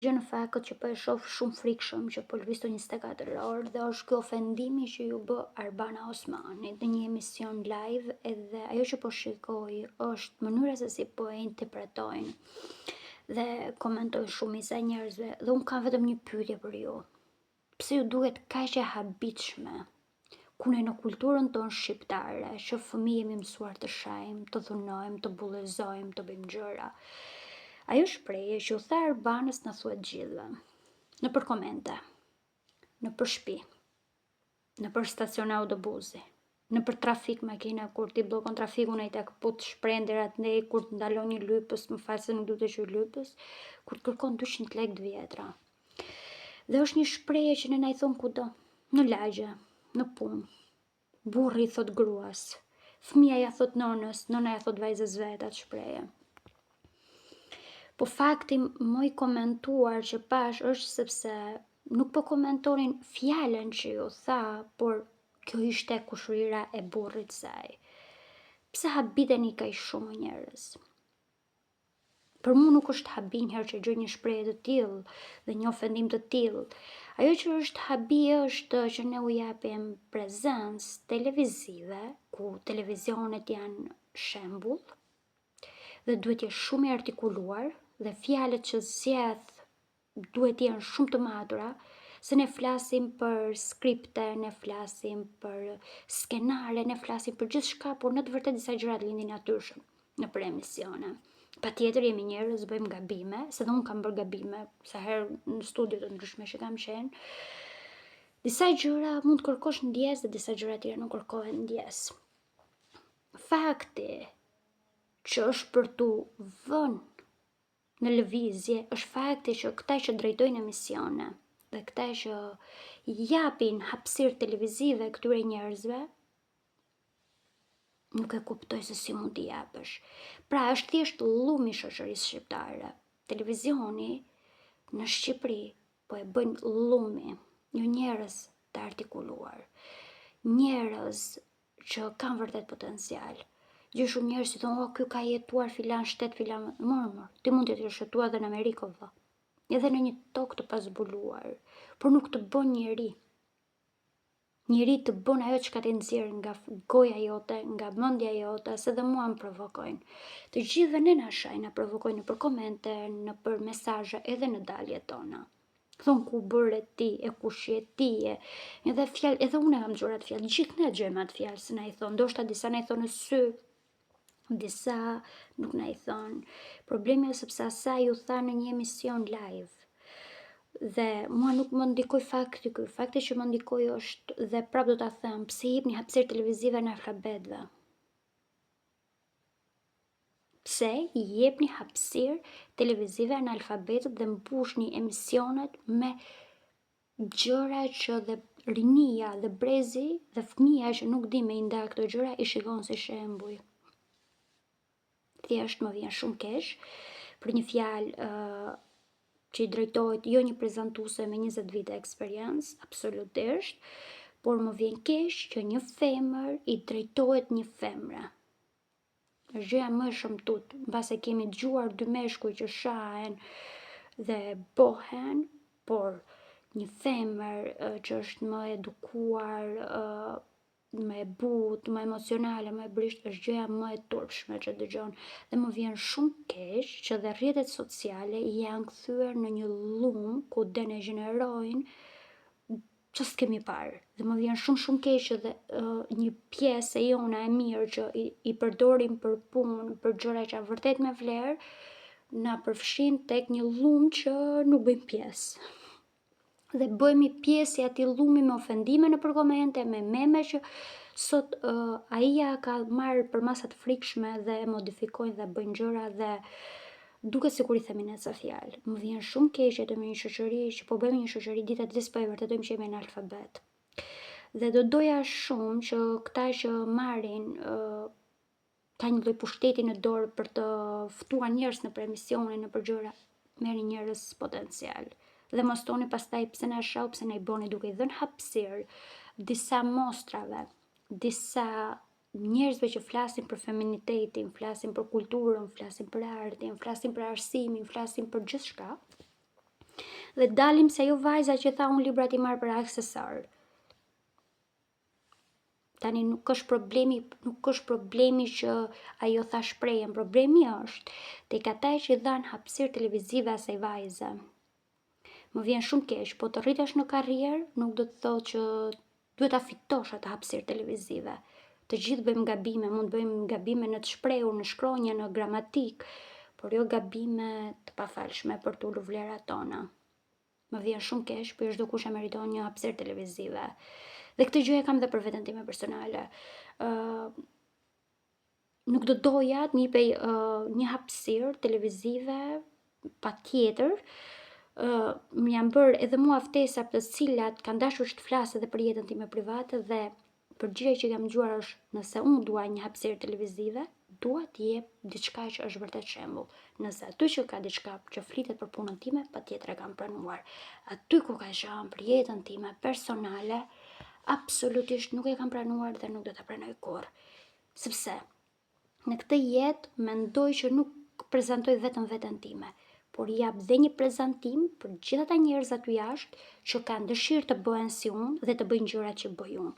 Gjë në fakt që po e shoh shumë frikshëm që po lëviz 24 orë dhe është ky ofendimi që ju bë Arbana Osmani në një emision live edhe ajo që po shikoj është mënyra se si po e interpretojnë dhe komentojnë shumica e njerëzve dhe unë kam vetëm një pyetje për ju. Pse ju duhet kaq e habitshme ku ne në kulturën tonë shqiptare që fëmijë jemi mësuar të shajmë, të dhunojmë, të bullëzojmë, të bëjmë gjëra. Ajo shprehje që u tha Arbanës na thuhet gjithëve. Në për komente, në për shtëpi, në për stacione autobusi, në për trafik makina kur ti bllokon trafikun ai ta kaput shprehen deri atë kur të ndalon një lypës, më fal se nuk duhet të quaj lypës, kur të kërkon 200 lekë të vjetra. Dhe është një shprehje që ne na i thon kudo, në lagje, në punë. Burri i thot gruas, fëmia ja thot nonës, nona ja thot vajzës vet atë shprehje. Po fakti më i komentuar që pash është sepse nuk po komentonin fjalën që ju tha, por kjo ishte kushërira e burrit saj. Pse habiteni kaq shumë njerëz? Për mua nuk është habi njëherë që gjoj një shprehje të tillë dhe një ofendim të tillë. Ajo që është habi është që ne u japim prezencë televizive, ku televizionet janë shembull, dhe duhet jesh shumë i artikuluar dhe fjalët që zgjedh duhet jenë shumë të matura, se ne flasim për skripte, ne flasim për skenare, ne flasim për gjithçka, por në të vërtetë disa gjërat lindin natyrshëm nëpër emisione. Patjetër jemi njerëz, bëjmë gabime, se dhe unë kam bërë gabime sa herë në studio të ndryshme që kam qenë. Disa gjëra mund të kërkosh ndjes dhe disa gjëra tjera nuk kërkohen ndjes. Fakti që është për tu vënë në lëvizje është fakti që këta që drejtojnë emisione dhe këta që japin hapësirë televizive këtyre njerëzve nuk e kuptoj se si mund t'i japësh. Pra është thjesht llumi i shoqërisë shqiptare. Televizioni në Shqipëri po e bëjnë llumi, jo njerëz të artikuluar, njerëz që kanë vërtet potencial. Gjë shumë njerëz që thonë, ky ka jetuar filan shtet, filan mërmër. Ti mund të jesh jetuar edhe në Amerikë valla. Edhe në një tokë të pazbuluar, por nuk të bën njeri. Njeri të bën ajo që ka të nxjerr nga goja jote, nga mendja jote, se dhe mua më provokojnë. Të gjithëve ne na shajnë, na provokojnë nëpër komente, nëpër mesazhe, edhe në daljet tona. Thon ku bëre ti, e kush je ti, edhe fjalë, edhe unë kam dëgjuar atë fjalë, gjithë ne dëgjojmë atë fjalë se na i thon, ndoshta disa na i thonë në sy, disa nuk na i thon. Problemi është sepse asaj ju tha në një emision live. Dhe mua nuk më ndikoi fakti ky. Fakti që më ndikoi është dhe prap do ta them, pse i jepni hapësirë televizive analfabetëve? Pse i jepni hapësirë televizive analfabetët dhe mbushni emisionet me gjëra që dhe rinia dhe brezi dhe fëmia që nuk di me i nda këto gjëra i shikon si shembuj. Thjesht më vjen shumë keq për një fjalë që i drejtohet jo një prezantuese me 20 vite eksperiencë, absolutisht, por më vjen keq që një femër i drejtohet një femre. Është gjëja më e shëmtuar, mbase kemi dëgjuar dy meshkuj që shahen dhe bohen, por një femër që është më edukuar, më e butë, më emocionale, më e brisht, është gjëja më e turpshme që dëgjon. Dhe më vjen shumë keq që dhe rrjetet sociale janë kthyer në një lum ku degenerojnë që s'kemi parë. Dhe më vjen shumë keq që dhe një pjesë e jona e mirë që i përdorim për punë, për gjëra që janë vërtet me vlerë, na përfshin tek një lum që nuk bëjmë pjesë. Dhe bëhemi pjesë i atij llumi me ofendime nëpër komente, me meme që sot ai ka marrë për masa të frikshme dhe e modifikojnë dhe bëjnë gjëra dhe duket sikur i themin ca fjalë. Më vjen shumë keq që me një shoqëri që po bëjmë një shoqëri ditë ditë po e vërtetojmë që jemi analfabet. Dhe do doja shumë që këta që marrin ka një lloj pushteti në dorë për të ftuar njerëz nëpër emisione, nëpër gjëra, merrni njerëz potencial. Dhe mos thoni pastaj pse na shau, pse na i bëni duke i dhënë hapësirë disa mostrave, disa njerëzve që flasin për feminitetin, flasin për kulturën, flasin për artin, flasin për arsimin, flasin për gjithçka, dhe dalim se ajo vajza që tha unë librat i marr për aksesor. Tani nuk është problemi që ajo tha shprehjen, problemi është tek ata që dhan hapësirë televizive asaj vajze. Më vjen shumë keq, po të rritesh në karrierë nuk do të thotë që duhet ta fitosh atë hapësirë televizive. Të gjithë bëjmë gabime, mund të bëjmë gabime në të shprehur, në shkronjë, në gramatik, por jo gabime të pafalshme për të ulur vlerat tona. Më vjen shumë keq, po jo çdo kush e meriton një hapësirë televizive. Dhe këtë gjë e kam dhe për veten time personale. Nuk do doja të më jepej një hapësirë televizive patjetër. Më janë bërë edhe mua ftesa për të cilat kanë dashur që të flas edhe për jetën time private dhe përgjigja që kam dëgjuar është nëse unë dua një hapësirë televizive, dua të jep diçka që është vërtet shembull. Nëse aty që ka diçka që flitet për punën time, patjetër e kam pranuar. Aty ku ka qenë për jetën time personale, absolutisht nuk e kam pranuar dhe nuk do ta pranoj kurrë. Sepse në këtë jetë mendoj që nuk prezantoj vetëm veten time, por jap dhe një prezantim për gjithë ata njerëz aty jashtë që kanë dëshirë të bëhen si unë dhe të bëjnë gjërat që bëj unë.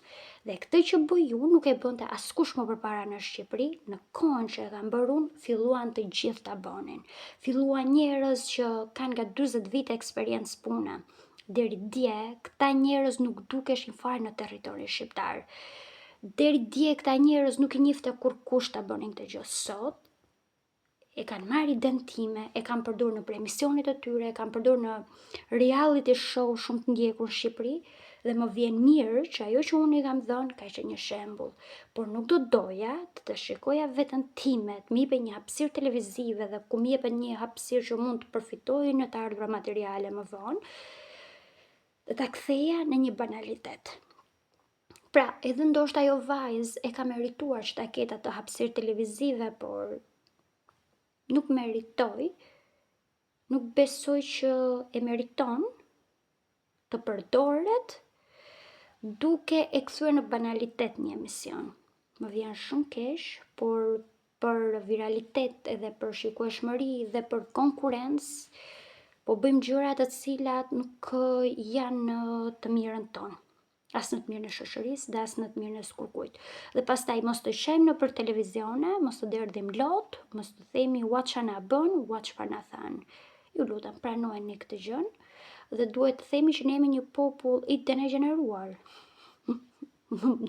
Dhe këtë që bëj unë nuk e bënte askush më përpara në Shqipëri, në kohën që e kam bërë unë, filluan të gjithë ta bënin. Filluan njerëz që kanë nga 40 vite eksperiencë pune. Deri dje, këta njerëz nuk dukeshin fare në territorin shqiptar. Deri dje këta njerëz nuk i njifte kurkush ta bënin këtë gjë. Sot e kanë marrë identime, e kanë përdorur në emisionet e tyre, e kanë përdorur në reality show shumë të ndjekur në Shqipëri dhe më vjen mirë që ajo që unë i kam dhënë ka qenë një shembull. Por nuk do doja të shikoja veten time, të më jepej një hapësirë televizive dhe ku më jepet një hapësirë që mund të përfitoj në të ardhura materiale më vonë, dhe ta ktheja në një banalitet. Pra, edhe ndoshta ajo vajzë e ka merituar që ta ketë atë hapësirë televizive, por nuk meritoj, nuk besoj që e meriton të përdoret duke e kthyer në banalitet një emision. Më vjen shumë keq, por për viralitet edhe për shikueshmëri dhe për konkurrencë, po bëjmë gjëra të cilat nuk janë të mirën tonë. As në të mirën e shoqërisë dhe as në të mirën e skurkujt. Dhe pastaj mos të shajmë në për televizione, mos të derdhim lot, mos të themi ua ç'a na bën, ua ç'fa na than. Ju lutem, pranojeni këtë gjën dhe duhet të themi që ne jemi një popull i degeneruar.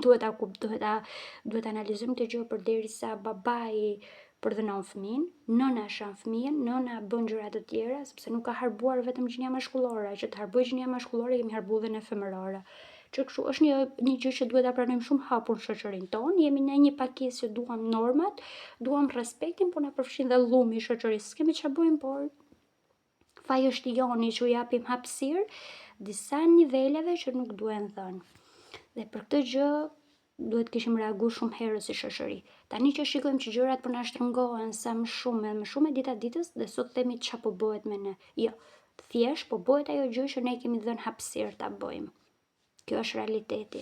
Duhet ta analizojmë këtë gjë përderisa babai përdhënon fëmin, nëna shan fëmijën, nëna bën gjëra të tjera, sepse nuk ka harbuar vetëm gjinia mashkullore, që të harboj gjinia mashkullore kemi harbuar edhe në femërore. Që kështu është një gjë që duhet ta pranojmë shumë hapur në shoqërinë tonë. Jemi ne një pakisë që duam normat, duam respektin, por na përfshin dhe llumi i shoqërisë. S'kemi ç'a bëjmë, por faji është i joni që u japim hapësirë disa niveleve që nuk duhen dhënë. Dhe për këtë gjë duhet kishim reaguar shumë herët si shoqëri. Tani që shikojmë që gjërat po na shtrëngohen sa më shumë e dita ditës dhe sot themi ç'a po bëhet me ne. Jo, thjesht po bëhet ajo gjë që ne kemi dhënë hapësirë ta bëjmë. Kjo është realiteti.